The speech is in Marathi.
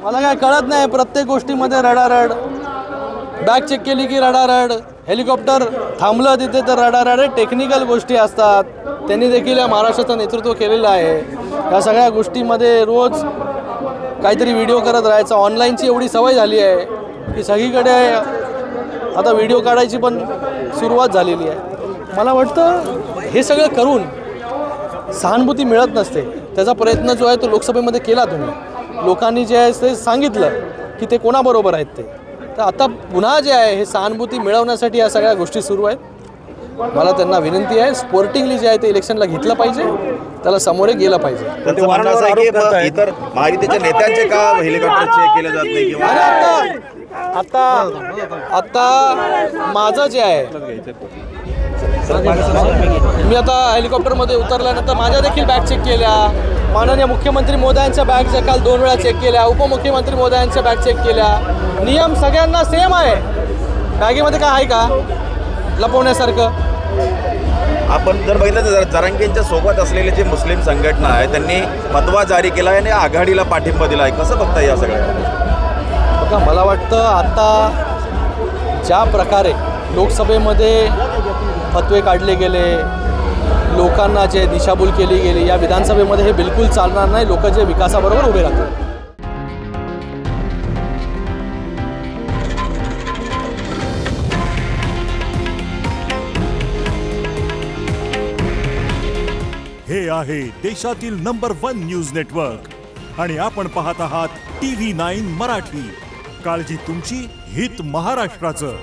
मला काय कळत नाही, प्रत्येक गोष्टीमध्ये रडारड. बॅग चेक केली की रडारड, हेलिकॉप्टर थांबलं तिथे तर रडारड. टेक्निकल गोष्टी असतात, त्यांनी देखील या महाराष्ट्राचं नेतृत्व केलेलं आहे. या सगळ्या गोष्टीमध्ये रोज काहीतरी व्हिडिओ करत राहायचं. ऑनलाईनची एवढी सवय झाली आहे की सगळीकडे आता व्हिडिओ काढायची पण सुरुवात झालेली आहे. मला वाटतं हे सगळं करून सहानुभूती मिळत नसते. त्याचा प्रयत्न जो आहे तो लोकसभेमध्ये केला तुम्ही. लोकांनी जे आहे ते सांगितलं की ते कोणाबरोबर आहेत ते. तर आता पुन्हा जे आहे हे सहानुभूती मिळवण्यासाठी या सगळ्या गोष्टी सुरू आहेत. मला त्यांना विनंती आहे, स्पोर्टिंगली जे आहे ते इलेक्शनला घेतलं पाहिजे, त्याला सामोरे गेलं पाहिजे. इतर महायुतीच्या नेत्यांचे का हेलिकॉप्टर चेक केले जात नाही किंवा आता माझं जे आहे, मी आता हेलिकॉप्टरमध्ये उतरल्यानंतर माझ्या देखील बॅग चेक केल्या. माननीय मुख्यमंत्री महोदयांच्या बॅग काल 2 वेळा चेक केल्या. उपमुख्यमंत्री महोदयांच्या बॅग चेक केल्या. नियम सगळ्यांना सेम आहे. बॅगेमध्ये काय आहे का लपवण्यासारखं? आपण जर बघितलं तर जरांगेंच्या सोबत असलेले जे मुस्लिम संघटना आहे त्यांनी फतवा जारी केला आहे आणि आघाडीला पाठिंबा दिला आहे. कसं बघताय या सगळ्या? बघा, मला वाटतं आता ज्या प्रकारे लोकसभेमध्ये फतवे काढले गेले, लोकांना जे दिशाभूल केली गेली, या विधानसभेमध्ये हे बिलकुल चालणार नाही. लोक जे विकासाबरोबर उभे राहतात. हे आहे देशातील नंबर 1 न्यूज नेटवर्क आणि आपण पाहत आहात TV9 मराठी. काळजी तुमची, हित महाराष्ट्राचं.